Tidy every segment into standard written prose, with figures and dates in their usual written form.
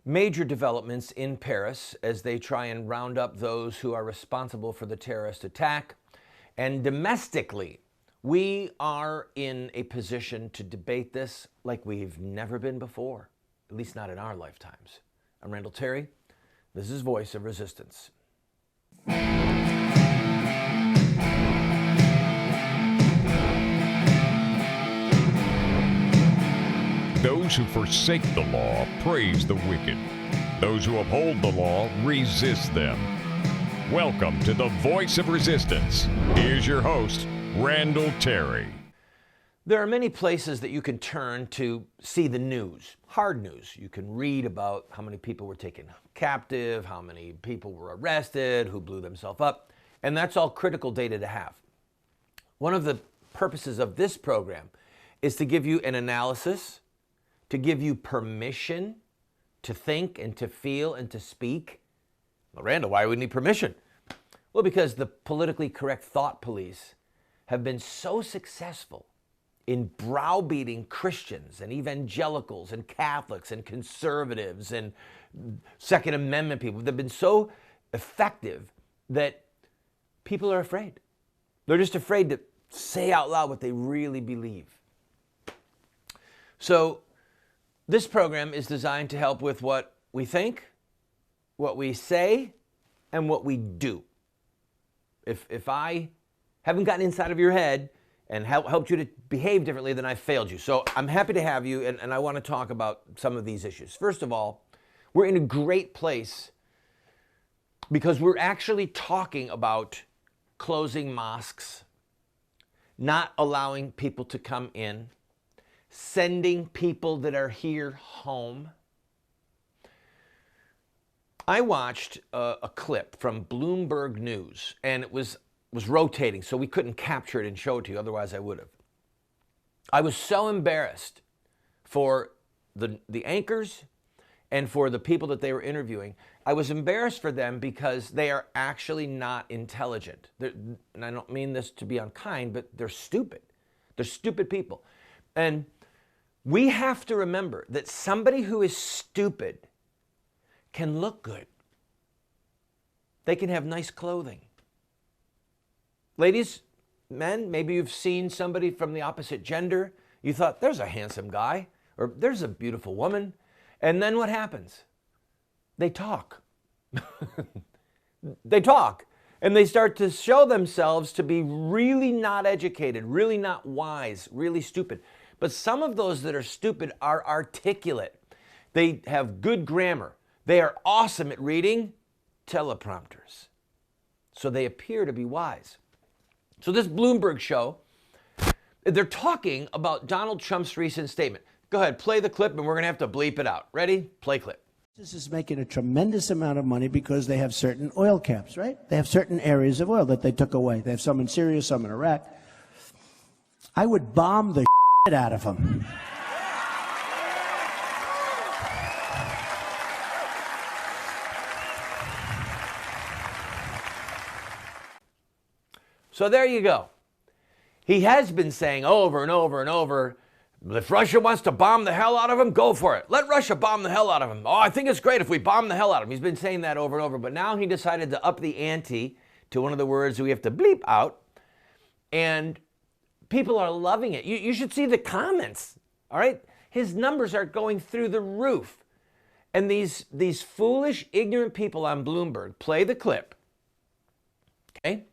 major developments in Paris as they try and round up those who are responsible for the terrorist attack. And domestically, we are in a position to debate this like we've never been before, at least not in our lifetimes. I'm Randall Terry. This is Voice of Resistance. Those who forsake the law praise the wicked. Those who uphold the law resist them. Welcome to the Voice of Resistance. Here's your host, Randall Terry. There are many places that you can turn to see the news, hard news. You can read about how many people were taken captive, how many people were arrested, who blew themselves up, and that's all critical data to have. One of the purposes of this program is to give you an analysis, to give you permission to think and to feel and to speak. Well, Randall, why do we need permission? Well, because the politically correct thought police have been so successful in browbeating Christians and evangelicals and Catholics and conservatives and Second Amendment people. They've been so effective that people are afraid. They're just afraid to say out loud what they really believe. So this program is designed to help with what we think, what we say, and what we do. If I haven't gotten inside of your head and helped you to behave differently, then I failed you. So I'm happy to have you, and I want to talk about some of these issues. First of all, we're in a great place because we're actually talking about closing mosques, not allowing people to come in, sending people that are here home. I watched a clip from Bloomberg News, and it was rotating, so we couldn't capture it and show it to you, otherwise I would have. I was so embarrassed for the anchors and for the people that they were interviewing. I was embarrassed for them because they are actually not intelligent. And I don't mean this to be unkind, but they're stupid. They're stupid people. And we have to remember that somebody who is stupid can look good. They can have nice clothing. Ladies, men, maybe you've seen somebody from the opposite gender. You thought, there's a handsome guy, or there's a beautiful woman. And then what happens? They talk. They talk. And they start to show themselves to be really not educated, really not wise, really stupid. But some of those that are stupid are articulate. They have good grammar. They are awesome at reading teleprompters. So they appear to be wise. So this Bloomberg show, they're talking about Donald Trump's recent statement. Go ahead, play the clip, and we're going to have to bleep it out. Ready? Play clip. This is making a tremendous amount of money because they have certain oil caps, right? They have certain areas of oil that they took away. They have some in Syria, some in Iraq. I would bomb the shit out of them. So there you go. He has been saying over and over and over, if Russia wants to bomb the hell out of him, go for it. Let Russia bomb the hell out of him. Oh, I think it's great if we bomb the hell out of him. He's been saying that over and over, but now he decided to up the ante to one of the words we have to bleep out, and people are loving it. You should see the comments, all right? His numbers are going through the roof. And these foolish, ignorant people on Bloomberg play the clip, okay?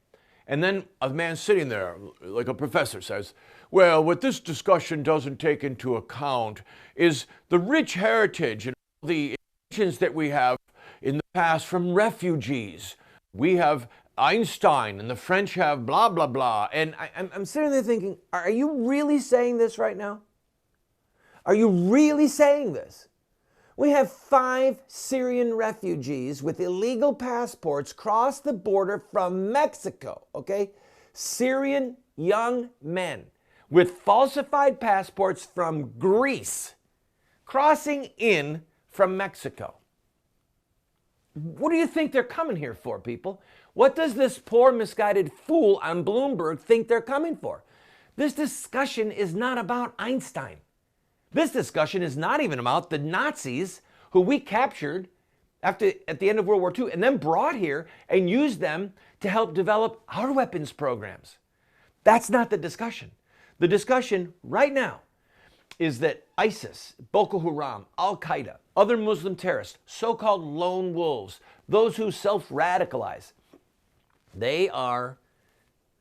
And then a man sitting there, like a professor, says, well, what this discussion doesn't take into account is the rich heritage and the inventions that we have in the past from refugees. We have Einstein, and the French have blah, blah, blah. And I'm sitting there thinking, are you really saying this right now? Are you really saying this? We have 5 Syrian refugees with illegal passports cross the border from Mexico, okay? Syrian young men with falsified passports from Greece crossing in from Mexico. What do you think they're coming here for, people? What does this poor, misguided fool on Bloomberg think they're coming for? This discussion is not about Einstein. This discussion is not even about the Nazis who we captured at the end of World War II and then brought here and used them to help develop our weapons programs. That's not the discussion. The discussion right now is that ISIS, Boko Haram, Al-Qaeda, other Muslim terrorists, so-called lone wolves, those who self-radicalize, they are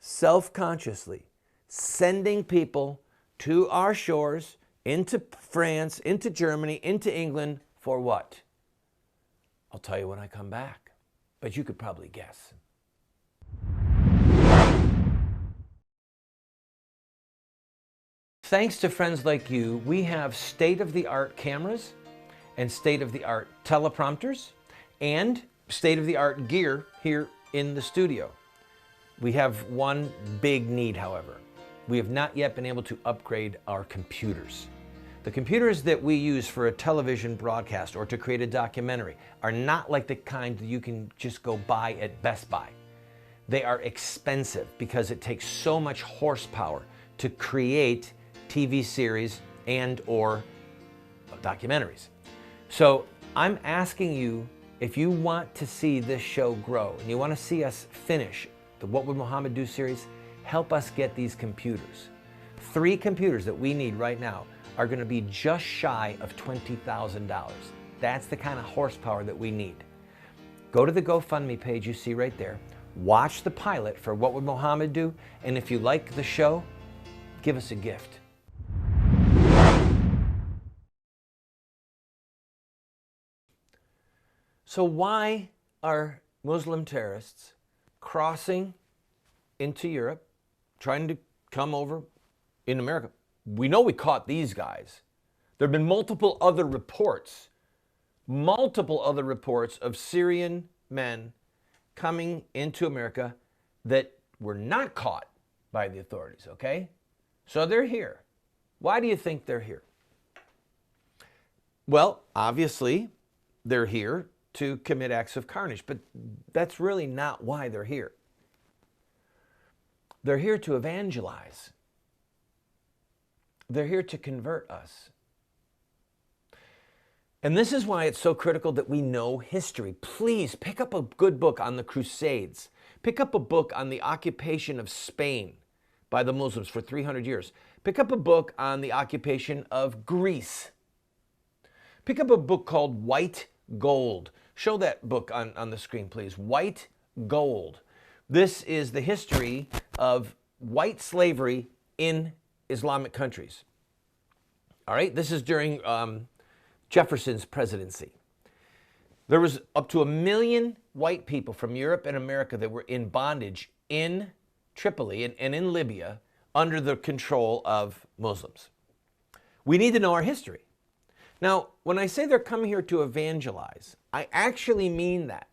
self-consciously sending people to our shores, into France, into Germany, into England, for what? I'll tell you when I come back, but you could probably guess. Thanks to friends like you, we have state-of-the-art cameras and state-of-the-art teleprompters and state-of-the-art gear here in the studio. We have one big need, however. We have not yet been able to upgrade our computers. The computers that we use for a television broadcast or to create a documentary are not like the kind that you can just go buy at Best Buy. They are expensive because it takes so much horsepower to create TV series and or documentaries. So I'm asking you, if you want to see this show grow and you want to see us finish the What Would Muhammad Do series, help us get these computers. 3 computers that we need right now are going to be just shy of $20,000. That's the kind of horsepower that we need. Go to the GoFundMe page you see right there. Watch the pilot for What Would Muhammad Do? And if you like the show, give us a gift. So why are Muslim terrorists crossing into Europe, trying to come over in America? We know we caught these guys. There have been multiple other reports of Syrian men coming into America that were not caught by the authorities, okay? So they're here. Why do you think they're here? Well, obviously, they're here to commit acts of carnage, but that's really not why they're here. They're here to evangelize. They're here to convert us. And this is why it's so critical that we know history. Please pick up a good book on the Crusades. Pick up a book on the occupation of Spain by the Muslims for 300 years. Pick up a book on the occupation of Greece. Pick up a book called White Gold. Show that book on the screen, please. White Gold. This is the history of white slavery in Islamic countries. All right, this is during Jefferson's presidency. There was up to 1 million white people from Europe and America that were in bondage in Tripoli and in Libya under the control of Muslims. We need to know our history. Now, when I say they're coming here to evangelize, I actually mean that.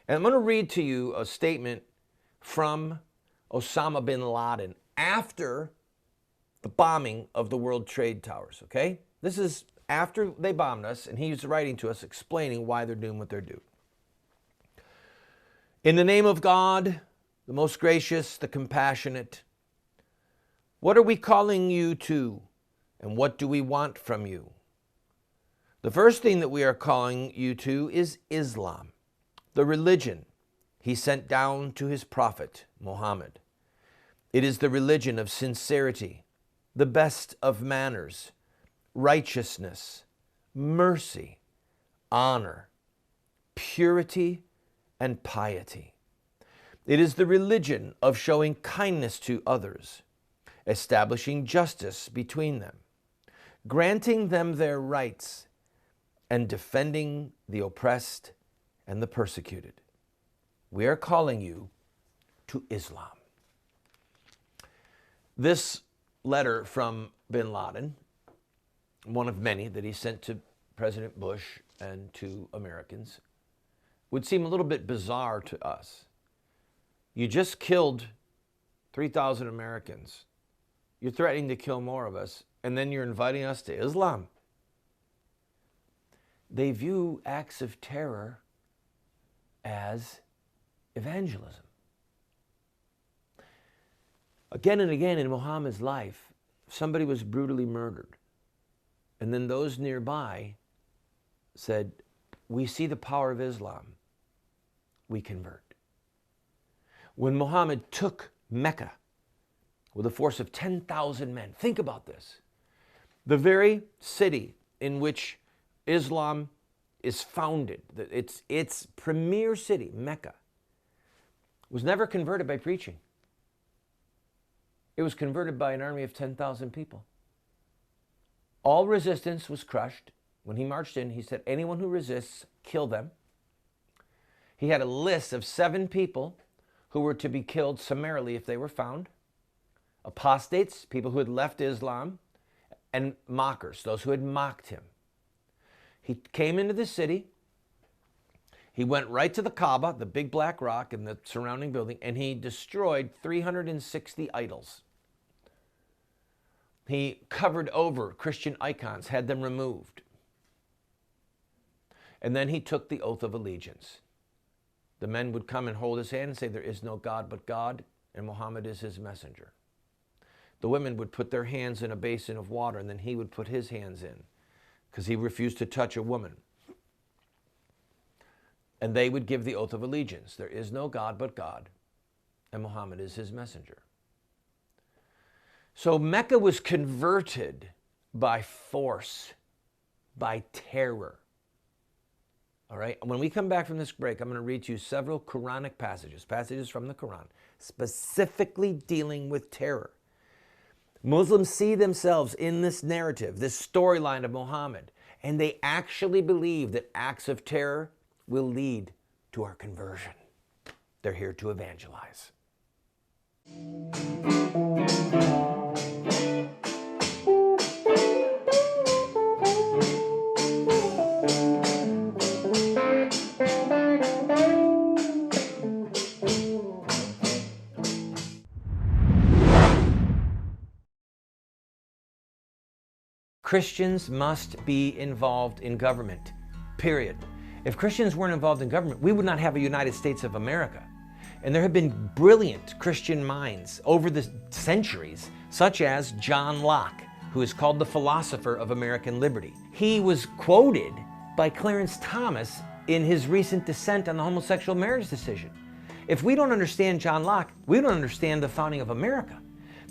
And I'm going to read to you a statement from Osama bin Laden after the bombing of the World Trade Towers, okay? This is after they bombed us, and he's writing to us explaining why they're doing what they're doing. In the name of God, the most gracious, the compassionate, what are we calling you to, and what do we want from you? The first thing that we are calling you to is Islam, the religion he sent down to his prophet, Muhammad. It is the religion of sincerity, the best of manners, righteousness, mercy, honor, purity, and piety. It is the religion of showing kindness to others, establishing justice between them, granting them their rights, and defending the oppressed and the persecuted. We are calling you to Islam. This letter from bin Laden, one of many that he sent to President Bush and to Americans, would seem a little bit bizarre to us. You just killed 3,000 Americans. You're threatening to kill more of us, and then you're inviting us to Islam. They view acts of terror as evangelism. Again and again in Muhammad's life, somebody was brutally murdered. And then those nearby said, we see the power of Islam, we convert. When Muhammad took Mecca with a force of 10,000 men, think about this. The very city in which Islam is founded, its premier city, Mecca, was never converted by preaching. It was converted by an army of 10,000 people. All resistance was crushed. When he marched in, he said, anyone who resists, kill them. He had a list of 7 people who were to be killed summarily if they were found. Apostates, people who had left Islam, and mockers, those who had mocked him. He came into the city. He went right to the Kaaba, the big black rock and the surrounding building, and he destroyed 360 idols. He covered over Christian icons, had them removed. And then he took the oath of allegiance. The men would come and hold his hand and say, there is no God but God, and Muhammad is his messenger. The women would put their hands in a basin of water, and then he would put his hands in, because he refused to touch a woman. And they would give the oath of allegiance. There is no God but God, and Muhammad is his messenger. So Mecca was converted by force, by terror. All right? When we come back from this break, I'm going to read to you several Quranic passages from the Quran, specifically dealing with terror. Muslims see themselves in this narrative, this storyline of Muhammad, and they actually believe that acts of terror will lead to our conversion. They're here to evangelize. Christians must be involved in government, period. If Christians weren't involved in government, we would not have a United States of America. And there have been brilliant Christian minds over the centuries, such as John Locke, who is called the philosopher of American liberty. He was quoted by Clarence Thomas in his recent dissent on the homosexual marriage decision. If we don't understand John Locke, we don't understand the founding of America.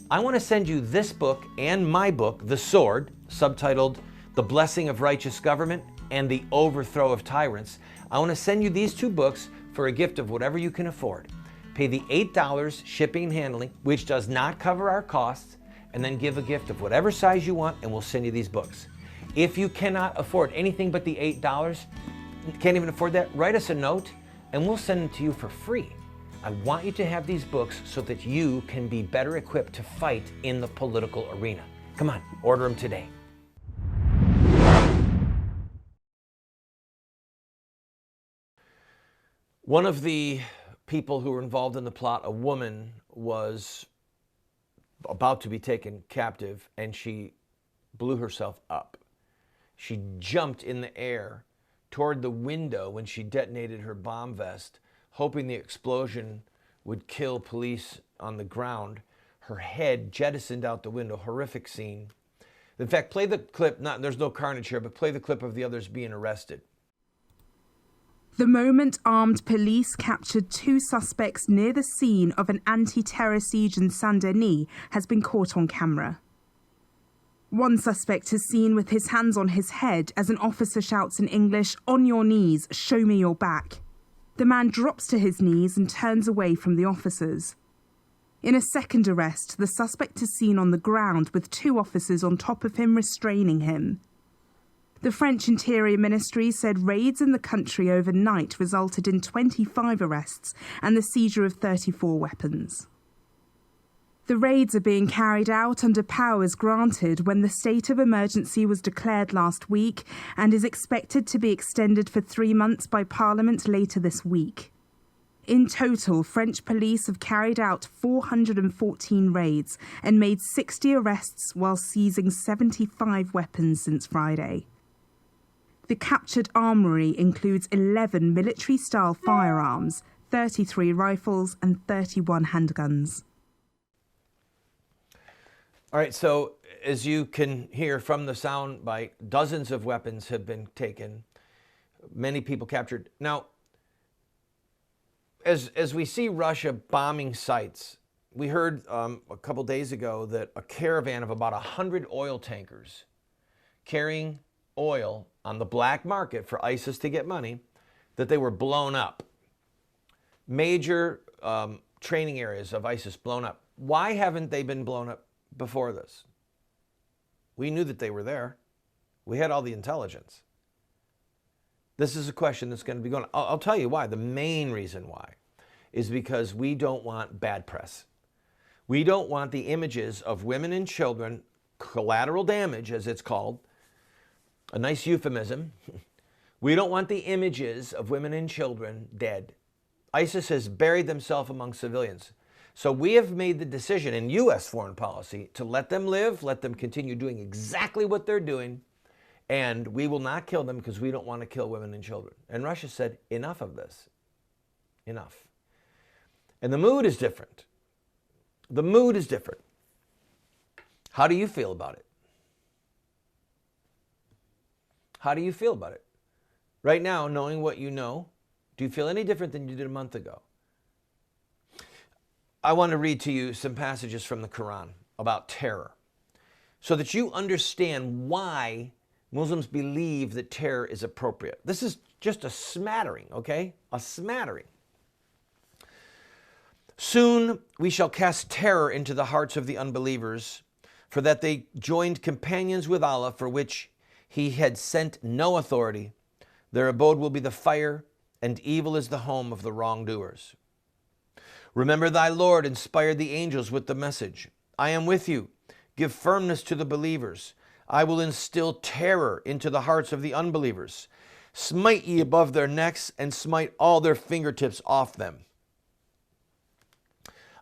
I want to send you this book and my book, The Sword, subtitled The Blessing of Righteous Government and The Overthrow of Tyrants. I want to send you these 2 books for a gift of whatever you can afford. Pay the $8 shipping and handling, which does not cover our costs, and then give a gift of whatever size you want, and we'll send you these books. If you cannot afford anything but the $8, can't even afford that, write us a note, and we'll send them to you for free. I want you to have these books so that you can be better equipped to fight in the political arena. Come on, order them today. One of the people who were involved in the plot, a woman, was about to be taken captive, and she blew herself up. She jumped in the air toward the window when she detonated her bomb vest, hoping the explosion would kill police on the ground. Her head jettisoned out the window. Horrific scene. In fact, play the clip. There's no carnage here, but play the clip of the others being arrested. The moment armed police captured 2 suspects near the scene of an anti-terror siege in Saint-Denis has been caught on camera. One suspect is seen with his hands on his head as an officer shouts in English, "On your knees, show me your back." The man drops to his knees and turns away from the officers. In a second arrest, the suspect is seen on the ground with 2 officers on top of him restraining him. The French Interior Ministry said raids in the country overnight resulted in 25 arrests and the seizure of 34 weapons. The raids are being carried out under powers granted when the state of emergency was declared last week and is expected to be extended for 3 months by Parliament later this week. In total, French police have carried out 414 raids and made 60 arrests while seizing 75 weapons since Friday. The captured armoury includes 11 military-style firearms, 33 rifles and 31 handguns. All right, so as you can hear from the sound bite, dozens of weapons have been taken. Many people captured. Now, as we see Russia bombing sites, we heard a couple days ago that a caravan of about 100 oil tankers carrying oil on the black market for ISIS to get money, that they were blown up. Major training areas of ISIS blown up. Why haven't they been blown up before this? We knew that they were there. We had all the intelligence. This is a question that's going to be going on. I'll tell you why. The main reason why is because we don't want bad press. We don't want the images of women and children, collateral damage, as it's called, a nice euphemism. We don't want the images of women and children dead. ISIS has buried themselves among civilians. So we have made the decision in U.S. foreign policy to let them live, let them continue doing exactly what they're doing, and we will not kill them because we don't want to kill women and children. And Russia said, enough of this. Enough. And the mood is different. The mood is different. How do you feel about it? How do you feel about it? Right now, knowing what you know, do you feel any different than you did a month ago? I want to read to you some passages from the Quran about terror so that you understand why Muslims believe that terror is appropriate. This is just a smattering, okay? A smattering. Soon we shall cast terror into the hearts of the unbelievers, for that they joined companions with Allah, for which He had sent no authority. Their abode will be the fire, and evil is the home of the wrongdoers. Remember thy Lord inspired the angels with the message. I am with you. Give firmness to the believers. I will instill terror into the hearts of the unbelievers. Smite ye above their necks, and smite all their fingertips off them.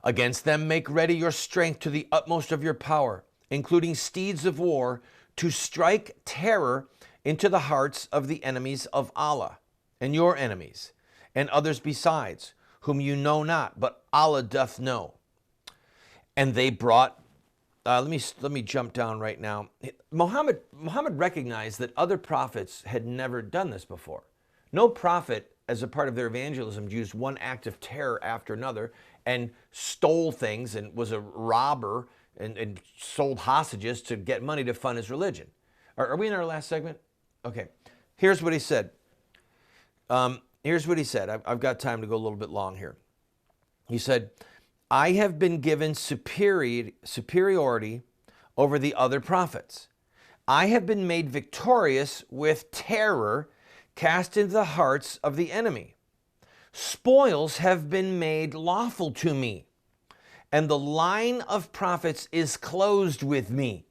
Against them make ready your strength to the utmost of your power, including steeds of war, to strike terror into the hearts of the enemies of Allah, and your enemies, and others besides, whom you know not, but Allah doth know. And they brought, let me jump down right now. Muhammad recognized that other prophets had never done this before. No prophet, as a part of their evangelism, used one act of terror after another and stole things and was a robber and sold hostages to get money to fund his religion. Are we in our last segment? Okay. Here's what he said. Here's what he said. I've got time to go a little bit long here. He said, I have been given superiority over the other prophets. I have been made victorious with terror cast into the hearts of the enemy. Spoils have been made lawful to me, and the line of prophets is closed with me.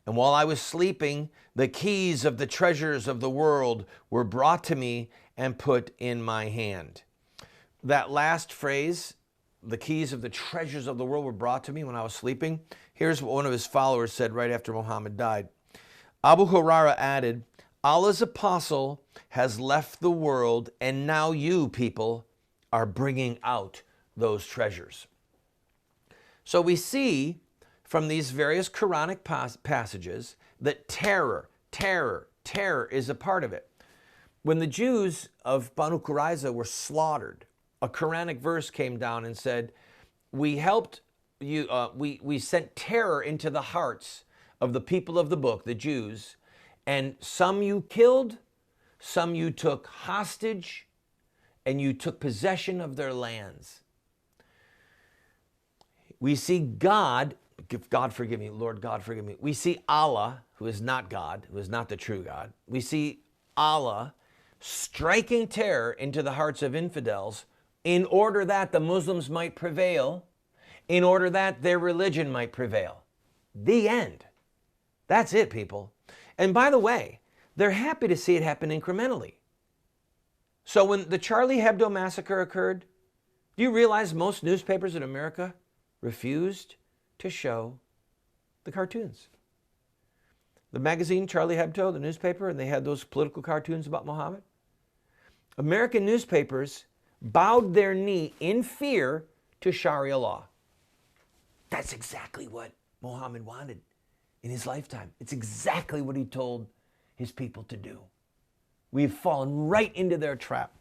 And while I was sleeping, the keys of the treasures of the world were brought to me and put in my hand. That last phrase, the keys of the treasures of the world were brought to me when I was sleeping. Here's what one of his followers said right after Muhammad died. Abu Hurairah added, Allah's apostle has left the world, and now you, people, are bringing out those treasures. So we see from these various Quranic passages that terror is a part of it. When the Jews of Banu Qurayza were slaughtered, a Quranic verse came down and said, we helped you, we sent terror into the hearts of the people of the book, the Jews, and some you killed, some you took hostage, and you took possession of their lands. We see God, God forgive me, Lord God forgive me. We see Allah, who is not God, who is not the true God. We see Allah striking terror into the hearts of infidels in order that the Muslims might prevail, in order that their religion might prevail. The end. That's it, people. And by the way, they're happy to see it happen incrementally. So when the Charlie Hebdo massacre occurred, do you realize most newspapers in America refused to show the cartoons? The magazine Charlie Hebdo, the newspaper, and they had those political cartoons about Muhammad. American newspapers bowed their knee in fear to Sharia law. That's exactly what Muhammad wanted in his lifetime. It's exactly what he told his people to do. We've fallen right into their trap.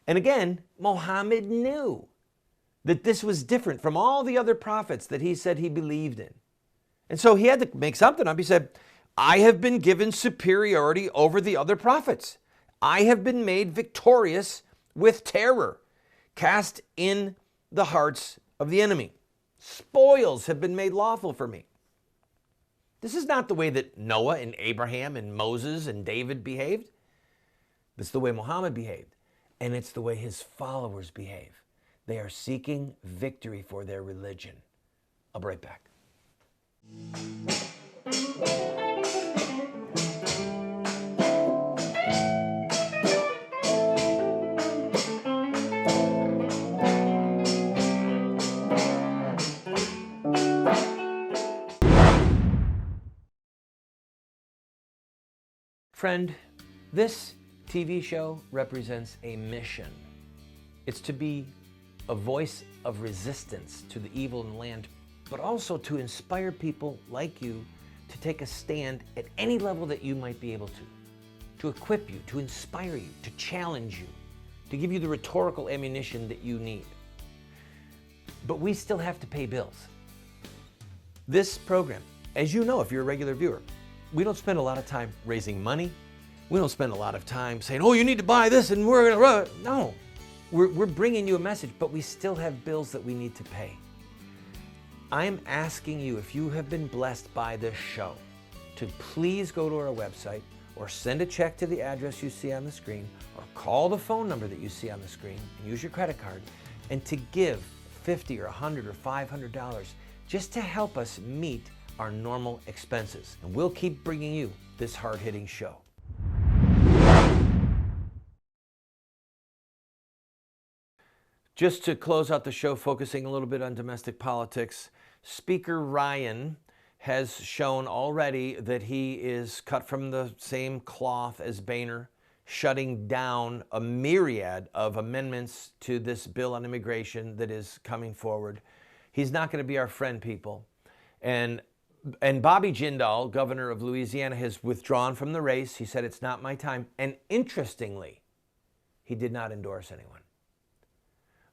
And again, Muhammad knew that this was different from all the other prophets that he said he believed in. And so he had to make something up. He said, I have been given superiority over the other prophets. I have been made victorious with terror, cast in the hearts of the enemy. Spoils have been made lawful for me. This is not the way that Noah and Abraham and Moses and David behaved. It's the way Muhammad behaved. And it's the way his followers behave. They are seeking victory for their religion. I'll be right back. Friend, this TV show represents a mission. It's to be a voice of resistance to the evil in the land, but also to inspire people like you to take a stand at any level that you might be able to equip you, to inspire you, to challenge you, to give you the rhetorical ammunition that you need. But we still have to pay bills. This program, as you know, if you're a regular viewer, we don't spend a lot of time raising money. We don't spend a lot of time saying, oh, you need to buy this and we're going to... No, we're bringing you a message, but we still have bills that we need to pay. I'm asking you, if you have been blessed by this show, to please go to our website or send a check to the address you see on the screen or call the phone number that you see on the screen and use your credit card and to give $50 or $100 or $500 just to help us meet our normal expenses. And we'll keep bringing you this hard-hitting show. Just to close out the show, focusing a little bit on domestic politics, Speaker Ryan has shown already that he is cut from the same cloth as Boehner, shutting down a myriad of amendments to this bill on immigration that is coming forward. He's not going to be our friend, people. And Bobby Jindal, governor of Louisiana, has withdrawn from the race. He said, it's not my time. And interestingly, he did not endorse anyone.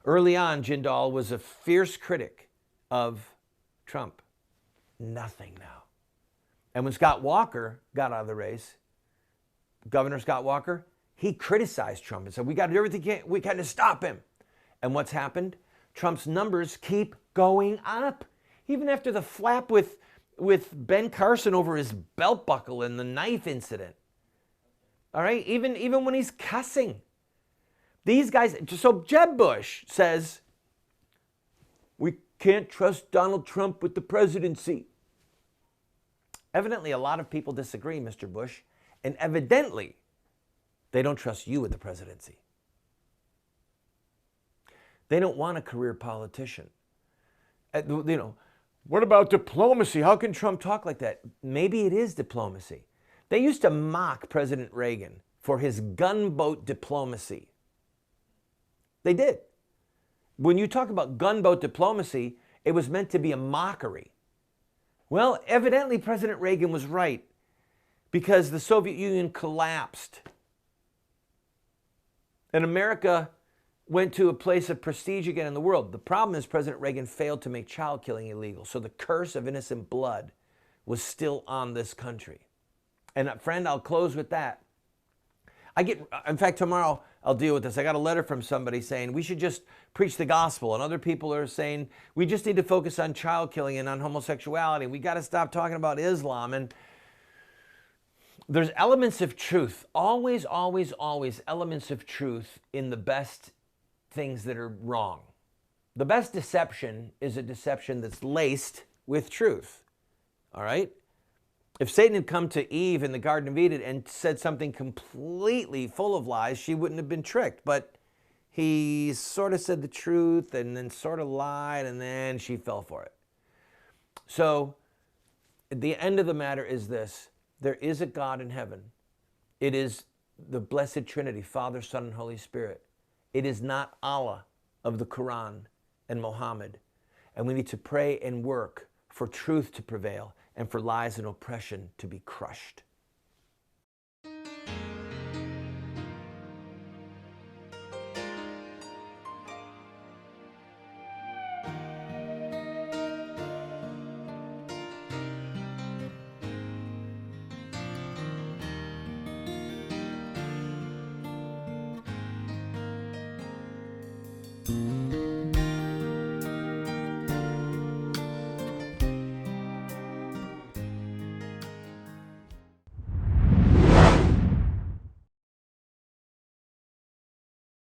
Early on, Jindal was a fierce critic of Trump. Nothing now. And when Scott Walker got out of the race, Governor Scott Walker, he criticized Trump and said, we got to do everything we can to stop him. And what's happened? Trump's numbers keep going up. Even after the flap with Ben Carson over his belt buckle and the knife incident. All right? Even when he's cussing. These guys, so Jeb Bush says, we can't trust Donald Trump with the presidency. Evidently, a lot of people disagree, Mr. Bush, and evidently, they don't trust you with the presidency. They don't want a career politician. What about diplomacy? How can Trump talk like that? Maybe it is diplomacy. They used to mock President Reagan for his gunboat diplomacy. They did. When you talk about gunboat diplomacy, it was meant to be a mockery. Well, evidently President Reagan was right because the Soviet Union collapsed. And America went to a place of prestige again in the world. The problem is President Reagan failed to make child killing illegal. So the curse of innocent blood was still on this country. And friend, I'll close with that. In fact, tomorrow I'll deal with this. I got a letter from somebody saying we should just preach the gospel. And other people are saying we just need to focus on child killing and on homosexuality. We got to stop talking about Islam. And there's elements of truth, always, always, always elements of truth in the best things that are wrong. The best deception is a deception that's laced with truth. All right? If Satan had come to Eve in the Garden of Eden and said something completely full of lies, she wouldn't have been tricked. But he sort of said the truth and then sort of lied and then she fell for it. So the end of the matter is this. There is a God in heaven. It is the Blessed Trinity, Father, Son, and Holy Spirit. It is not Allah of the Quran and Muhammad. And we need to pray and work for truth to prevail and for lies and oppression to be crushed.